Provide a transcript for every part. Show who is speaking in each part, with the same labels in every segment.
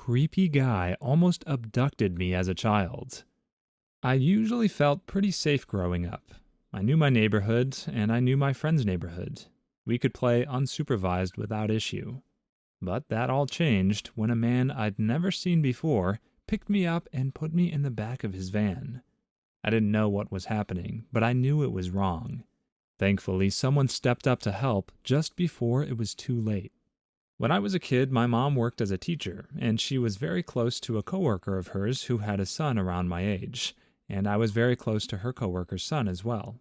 Speaker 1: creepy guy almost abducted me as a child. I usually felt pretty safe growing up. I knew my neighborhood, and I knew my friend's neighborhood. We could play unsupervised without issue. But that all changed when a man I'd never seen before picked me up and put me in the back of his van. I didn't know what was happening, but I knew it was wrong. Thankfully, someone stepped up to help just before it was too late. When I was a kid, my mom worked as a teacher, and she was very close to a coworker of hers who had a son around my age, and I was very close to her coworker's son as well.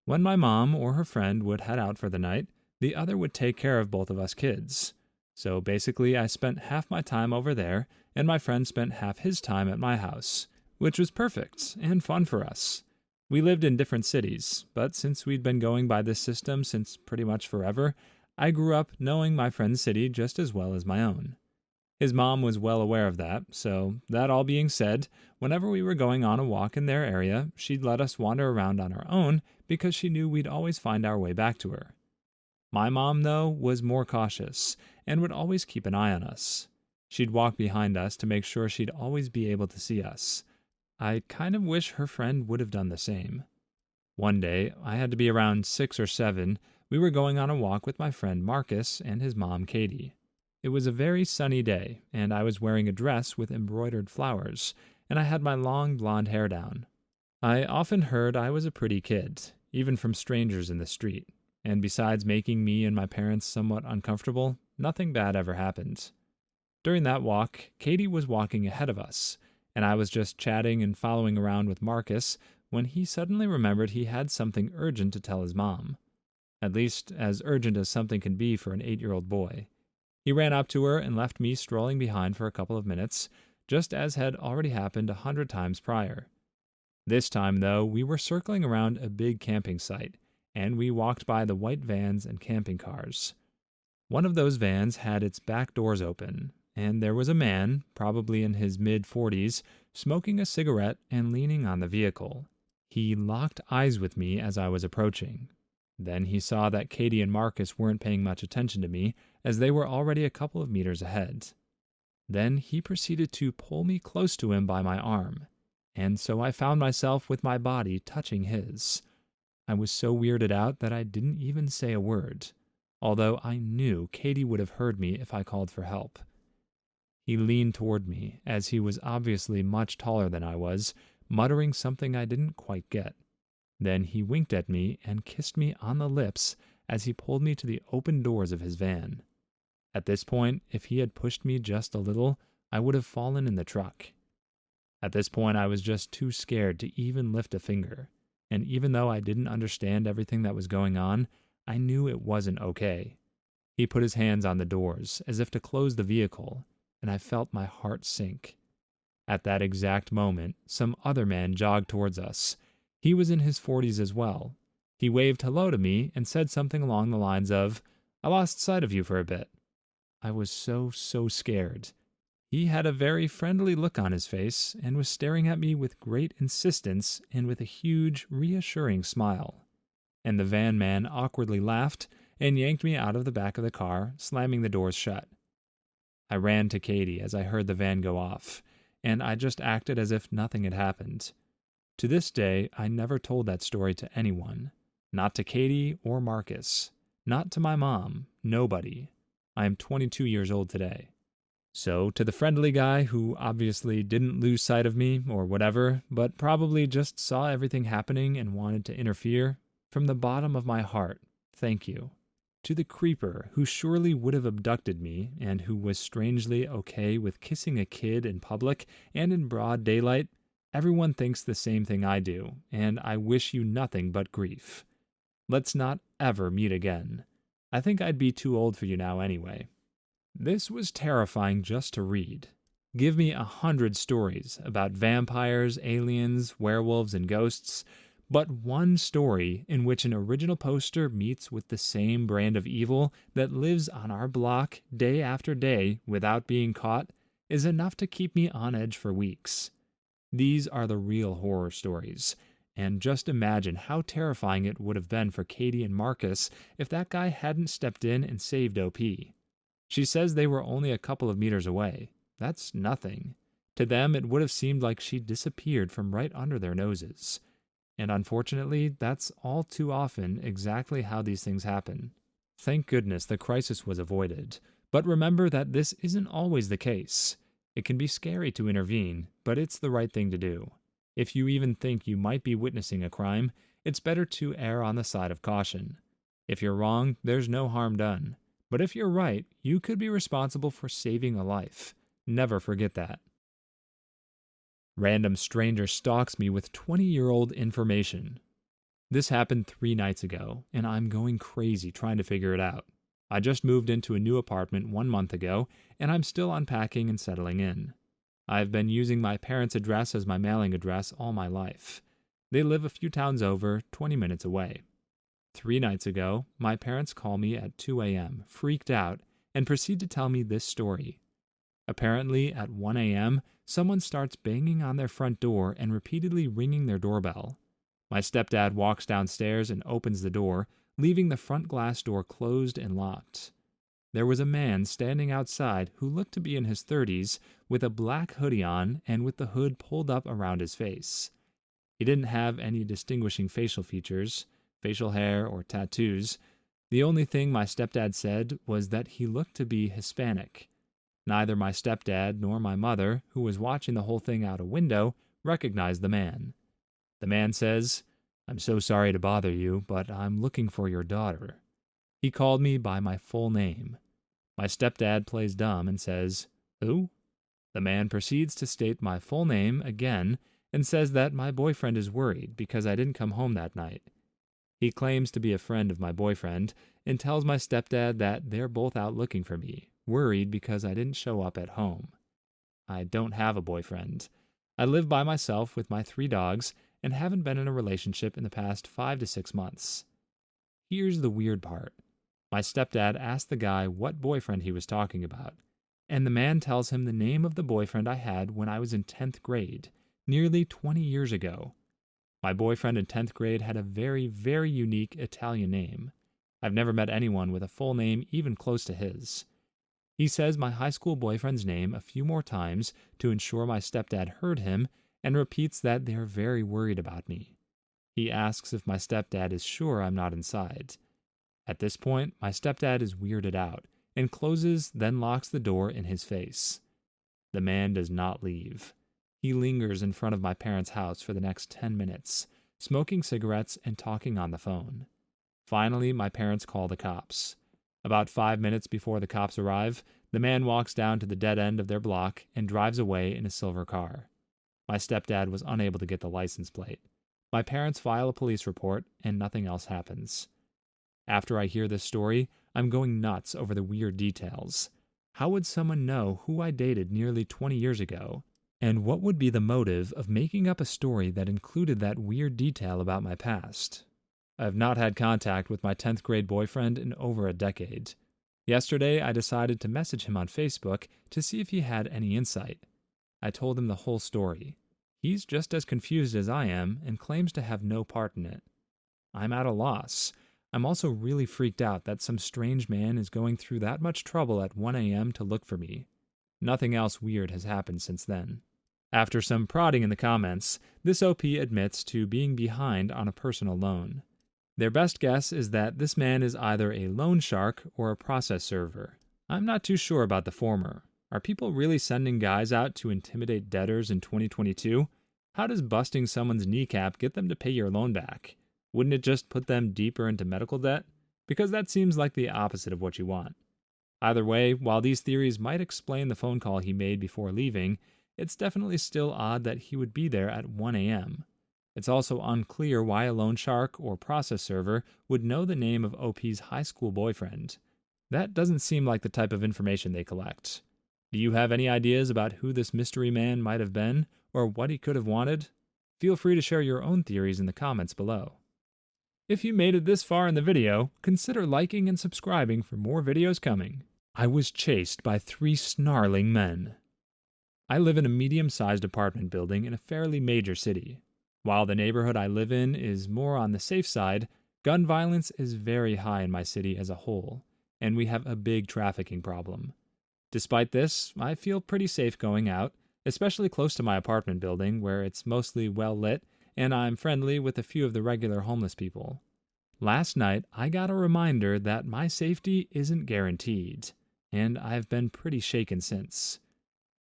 Speaker 1: When my mom or her friend would head out for the night, the other would take care of both of us kids. So basically, I spent half my time over there, and my friend spent half his time at my house, which was perfect and fun for us. We lived in different cities, but since we'd been going by this system since pretty much forever, I grew up knowing my friend's city just as well as my own. His mom was well aware of that, so that all being said, whenever we were going on a walk in their area, she'd let us wander around on our own because she knew we'd always find our way back to her. My mom, though, was more cautious and would always keep an eye on us. She'd walk behind us to make sure she'd always be able to see us. I kind of wish her friend would have done the same. One day, I had to be around 6 or 7. We were going on a walk with my friend Marcus and his mom Katie. It was a very sunny day, and I was wearing a dress with embroidered flowers, and I had my long blonde hair down. I often heard I was a pretty kid, even from strangers in the street, and besides making me and my parents somewhat uncomfortable, nothing bad ever happened. During that walk, Katie was walking ahead of us, and I was just chatting and following around with Marcus when he suddenly remembered he had something urgent to tell his mom. At least as urgent as something can be for an 8-year-old boy. He ran up to her and left me strolling behind for a couple of minutes, just as had already happened 100 times prior. This time, though, we were circling around a big camping site, and we walked by the white vans and camping cars. One of those vans had its back doors open, and there was a man, probably in his mid-40s, smoking a cigarette and leaning on the vehicle. He locked eyes with me as I was approaching. Then he saw that Katie and Marcus weren't paying much attention to me, as they were already a couple of meters ahead. Then he proceeded to pull me close to him by my arm, and so I found myself with my body touching his. I was so weirded out that I didn't even say a word, although I knew Katie would have heard me if I called for help. He leaned toward me, as he was obviously much taller than I was, muttering something I didn't quite get. Then he winked at me and kissed me on the lips as he pulled me to the open doors of his van. At this point, if he had pushed me just a little, I would have fallen in the truck. At this point, I was just too scared to even lift a finger, and even though I didn't understand everything that was going on, I knew it wasn't okay. He put his hands on the doors, as if to close the vehicle, and I felt my heart sink. At that exact moment, some other man jogged towards us. He was in his 40s as well. He waved hello to me and said something along the lines of, "I lost sight of you for a bit." I was so scared. He had a very friendly look on his face and was staring at me with great insistence and with a huge, reassuring smile. And the van man awkwardly laughed and yanked me out of the back of the car, slamming the doors shut. I ran to Katie as I heard the van go off, and I just acted as if nothing had happened. To this day, I never told that story to anyone. Not to Katie or Marcus. Not to my mom. Nobody. I am 22 years old today. So, to the friendly guy who obviously didn't lose sight of me or whatever, but probably just saw everything happening and wanted to interfere, from the bottom of my heart, thank you. To the creeper who surely would have abducted me and who was strangely okay with kissing a kid in public and in broad daylight, everyone thinks the same thing I do, and I wish you nothing but grief. Let's not ever meet again. I think I'd be too old for you now anyway. This was terrifying just to read. Give me 100 stories about vampires, aliens, werewolves, and ghosts, but one story in which an original poster meets with the same brand of evil that lives on our block day after day without being caught is enough to keep me on edge for weeks. These are the real horror stories, and just imagine how terrifying it would have been for Katie and Marcus if that guy hadn't stepped in and saved OP. She says they were only a couple of meters away. that's nothing. To them, it would have seemed like she disappeared from right under their noses. And unfortunately, that's all too often exactly how these things happen. Thank goodness the crisis was avoided. But remember that this isn't always the case. It can be scary to intervene, but it's the right thing to do. If you even think you might be witnessing a crime, it's better to err on the side of caution. If you're wrong, there's no harm done. But if you're right, you could be responsible for saving a life. Never forget that. Random stranger stalks me with 20-year-old information. This happened 3 nights ago, and I'm going crazy trying to figure it out. I just moved into a new apartment 1 month ago, and I'm still unpacking and settling in. I've been using my parents' address as my mailing address all my life. They live a few towns over, 20 minutes away. 3 nights ago, my parents call me at 2 a.m., freaked out, and proceed to tell me this story. Apparently, at 1 a.m., someone starts banging on their front door and repeatedly ringing their doorbell. My stepdad walks downstairs and opens the door, leaving the front glass door closed and locked. There was a man standing outside who looked to be in his 30s, with a black hoodie on and with the hood pulled up around his face. He didn't have any distinguishing facial features, facial hair, or tattoos. The only thing my stepdad said was that he looked to be Hispanic. Neither my stepdad nor my mother, who was watching the whole thing out a window, recognized the man. The man says, "I'm so sorry to bother you, but I'm looking for your daughter." He called me by my full name. My stepdad plays dumb and says, "Who?" The man proceeds to state my full name again and says that my boyfriend is worried because I didn't come home that night. He claims to be a friend of my boyfriend and tells my stepdad that they're both out looking for me, worried because I didn't show up at home. I don't have a boyfriend. I live by myself with my 3 dogs and haven't been in a relationship in the past 5 to 6 months. Here's the weird part. My stepdad asked the guy what boyfriend he was talking about, and the man tells him the name of the boyfriend I had when I was in 10th grade, nearly 20 years ago. My boyfriend in 10th grade had a very, very unique Italian name. I've never met anyone with a full name even close to his. He says my high school boyfriend's name a few more times to ensure my stepdad heard him and repeats that they're very worried about me. He asks if my stepdad is sure I'm not inside. At this point, my stepdad is weirded out and closes, then locks the door in his face. The man does not leave. He lingers in front of my parents' house for the next 10 minutes, smoking cigarettes and talking on the phone. Finally, my parents call the cops. About 5 minutes before the cops arrive, the man walks down to the dead end of their block and drives away in a silver car. My stepdad was unable to get the license plate. My parents file a police report, and nothing else happens. After I hear this story, I'm going nuts over the weird details. How would someone know who I dated nearly 20 years ago? And what would be the motive of making up a story that included that weird detail about my past? I have not had contact with my 10th grade boyfriend in over a decade. Yesterday, I decided to message him on Facebook to see if he had any insight. I told him the whole story. He's just as confused as I am and claims to have no part in it. I'm at a loss. I'm also really freaked out that some strange man is going through that much trouble at 1 a.m. to look for me. Nothing else weird has happened since then. After some prodding in the comments, this OP admits to being behind on a personal loan. Their best guess is that this man is either a loan shark or a process server. I'm not too sure about the former. Are people really sending guys out to intimidate debtors in 2022? How does busting someone's kneecap get them to pay your loan back? Wouldn't it just put them deeper into medical debt? Because that seems like the opposite of what you want. Either way, while these theories might explain the phone call he made before leaving, it's definitely still odd that he would be there at 1 a.m. It's also unclear why a loan shark or process server would know the name of OP's high school boyfriend. That doesn't seem like the type of information they collect. Do you have any ideas about who this mystery man might have been, or what he could have wanted? Feel free to share your own theories in the comments below. If you made it this far in the video, consider liking and subscribing for more videos coming. I was chased by 3 snarling men. I live in a medium-sized apartment building in a fairly major city. While the neighborhood I live in is more on the safe side, gun violence is very high in my city as a whole, and we have a big trafficking problem. Despite this, I feel pretty safe going out, especially close to my apartment building where it's mostly well lit and I'm friendly with a few of the regular homeless people. Last night, I got a reminder that my safety isn't guaranteed, and I've been pretty shaken since.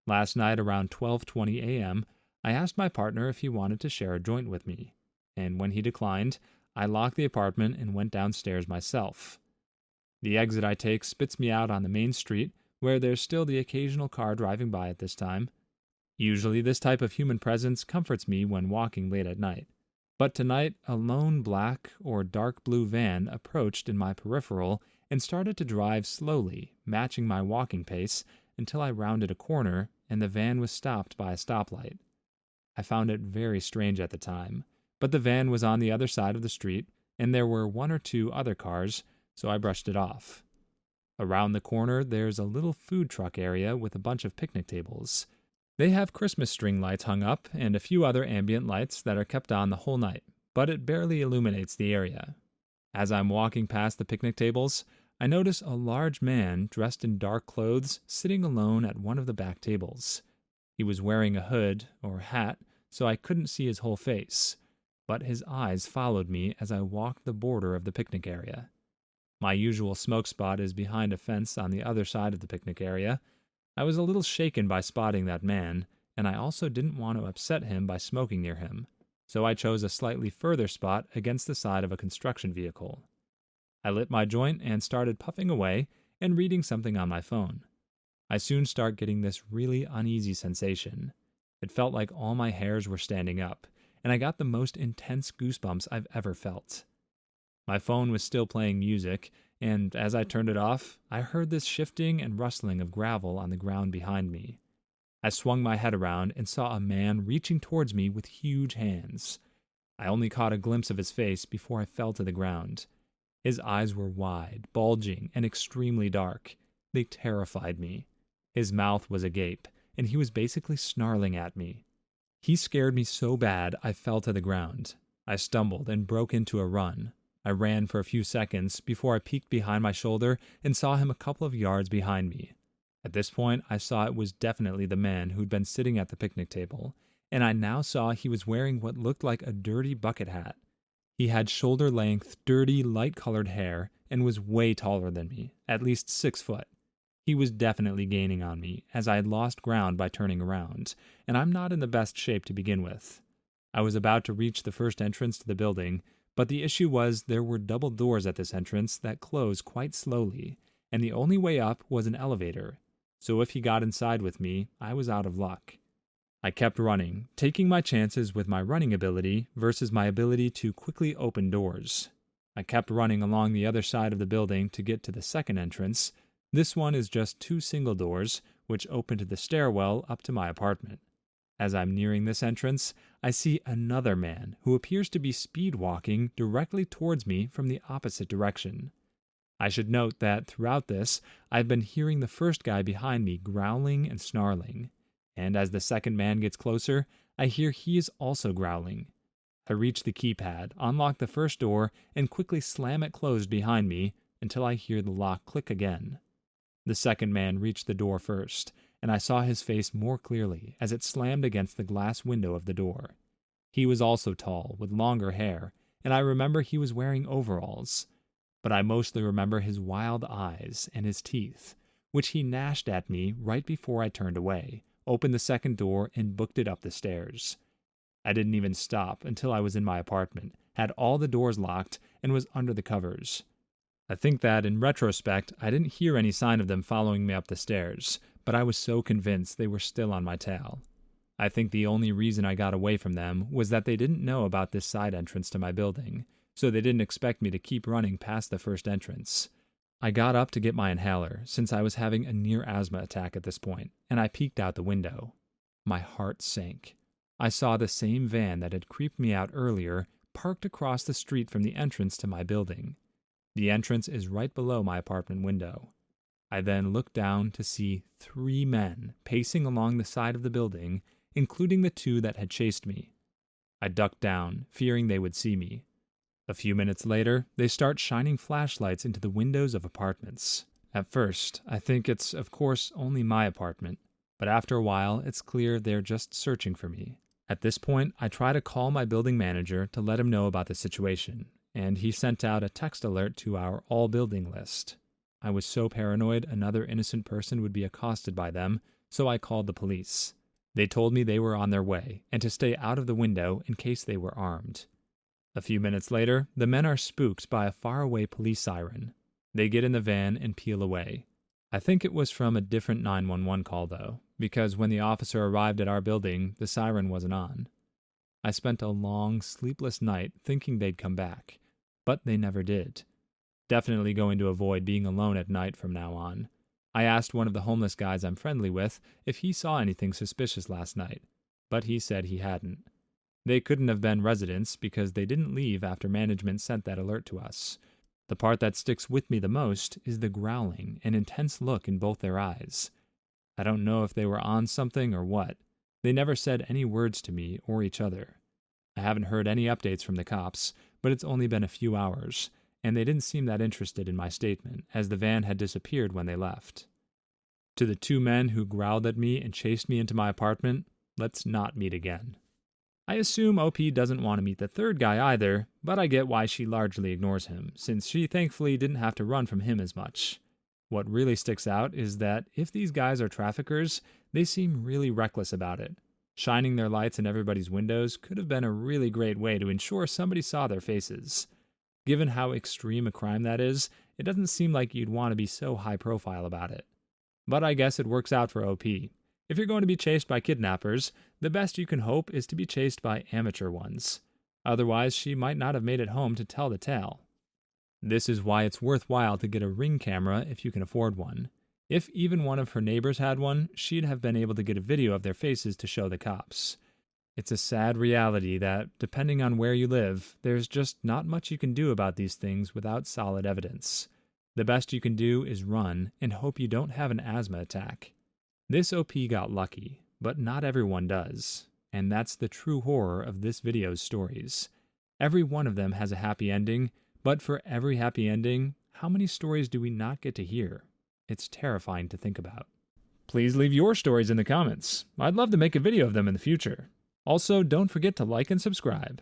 Speaker 1: Last night around 12:20 a.m., I asked my partner if he wanted to share a joint with me, and when he declined, I locked the apartment and went downstairs myself. The exit I take spits me out on the main street, where there's still the occasional car driving by at this time. Usually, this type of human presence comforts me when walking late at night. But tonight, a lone black or dark blue van approached in my peripheral and started to drive slowly, matching my walking pace, until I rounded a corner and the van was stopped by a stoplight. I found it very strange at the time, but the van was on the other side of the street and there were one or two other cars, so I brushed it off. Around the corner, there's a little food truck area with a bunch of picnic tables. They have Christmas string lights hung up and a few other ambient lights that are kept on the whole night, but it barely illuminates the area. As I'm walking past the picnic tables, I notice a large man dressed in dark clothes sitting alone at one of the back tables. He was wearing a hood or hat, so I couldn't see his whole face, but his eyes followed me as I walked the border of the picnic area. My usual smoke spot is behind a fence on the other side of the picnic area. I was a little shaken by spotting that man, and I also didn't want to upset him by smoking near him, so I chose a slightly further spot against the side of a construction vehicle. I lit my joint and started puffing away and reading something on my phone. I soon start getting this really uneasy sensation. It felt like all my hairs were standing up, and I got the most intense goosebumps I've ever felt. My phone was still playing music, and as I turned it off, I heard this shifting and rustling of gravel on the ground behind me. I swung my head around and saw a man reaching towards me with huge hands. I only caught a glimpse of his face before I fell to the ground. His eyes were wide, bulging, and extremely dark. They terrified me. His mouth was agape, and he was basically snarling at me. He scared me so bad I fell to the ground. I stumbled and broke into a run. I ran for a few seconds before I peeked behind my shoulder and saw him a couple of yards behind me. At this point, I saw it was definitely the man who'd been sitting at the picnic table, and I now saw he was wearing what looked like a dirty bucket hat. He had shoulder-length, dirty, light-colored hair and was way taller than me, at least 6 foot. He was definitely gaining on me, as I had lost ground by turning around, and I'm not in the best shape to begin with. I was about to reach the first entrance to the building, but the issue was there were double doors at this entrance that closed quite slowly, and the only way up was an elevator, so if he got inside with me, I was out of luck. I kept running, taking my chances with my running ability versus my ability to quickly open doors. I kept running along the other side of the building to get to the second entrance. This one is just 2 single doors, which open to the stairwell up to my apartment. As I'm nearing this entrance, I see another man who appears to be speed walking directly towards me from the opposite direction. I should note that throughout this, I've been hearing the first guy behind me growling and snarling, and as the second man gets closer, I hear he is also growling. I reach the keypad, unlock the first door, and quickly slam it closed behind me until I hear the lock click again. The second man reached the door first, and I saw his face more clearly as it slammed against the glass window of the door. He was also tall, with longer hair, and I remember he was wearing overalls. But I mostly remember his wild eyes and his teeth, which he gnashed at me right before I turned away, opened the second door, and booked it up the stairs. I didn't even stop until I was in my apartment, had all the doors locked, and was under the covers. I think that, in retrospect, I didn't hear any sign of them following me up the stairs, but I was so convinced they were still on my tail. I think the only reason I got away from them was that they didn't know about this side entrance to my building, so they didn't expect me to keep running past the first entrance. I got up to get my inhaler, since I was having a near asthma attack at this point, and I peeked out the window. My heart sank. I saw the same van that had creeped me out earlier parked across the street from the entrance to my building. The entrance is right below my apartment window. I then looked down to see 3 men pacing along the side of the building, including the 2 that had chased me. I ducked down, fearing they would see me. A few minutes later, they start shining flashlights into the windows of apartments. At first, I think it's, of course, only my apartment, but after a while, it's clear they're just searching for me. At this point, I try to call my building manager to let him know about the situation, and he sent out a text alert to our all building list. I was so paranoid another innocent person would be accosted by them, so I called the police. They told me they were on their way, and to stay out of the window in case they were armed. A few minutes later, the men are spooked by a faraway police siren. They get in the van and peel away. I think it was from a different 911 call, though, because when the officer arrived at our building, the siren wasn't on. I spent a long, sleepless night thinking they'd come back, but they never did. Definitely going to avoid being alone at night from now on. I asked one of the homeless guys I'm friendly with if he saw anything suspicious last night, but he said he hadn't. They couldn't have been residents because they didn't leave after management sent that alert to us. The part that sticks with me the most is the growling and intense look in both their eyes. I don't know if they were on something or what. They never said any words to me or each other. I haven't heard any updates from the cops, but it's only been a few hours, and they didn't seem that interested in my statement, as the van had disappeared when they left. To the two men who growled at me and chased me into my apartment, let's not meet again. I assume OP doesn't want to meet the third guy either, but I get why she largely ignores him, since she thankfully didn't have to run from him as much. What really sticks out is that if these guys are traffickers, they seem really reckless about it. Shining their lights in everybody's windows could have been a really great way to ensure somebody saw their faces. Given how extreme a crime that is, it doesn't seem like you'd want to be so high profile about it. But I guess it works out for OP. If you're going to be chased by kidnappers, the best you can hope is to be chased by amateur ones. Otherwise, she might not have made it home to tell the tale. This is why it's worthwhile to get a Ring camera if you can afford one. If even one of her neighbors had one, she'd have been able to get a video of their faces to show the cops. It's a sad reality that, depending on where you live, there's just not much you can do about these things without solid evidence. The best you can do is run and hope you don't have an asthma attack. This OP got lucky, but not everyone does, and that's the true horror of this video's stories. Every one of them has a happy ending, but for every happy ending, how many stories do we not get to hear? It's terrifying to think about. Please leave your stories in the comments. I'd love to make a video of them in the future. Also, don't forget to like and subscribe.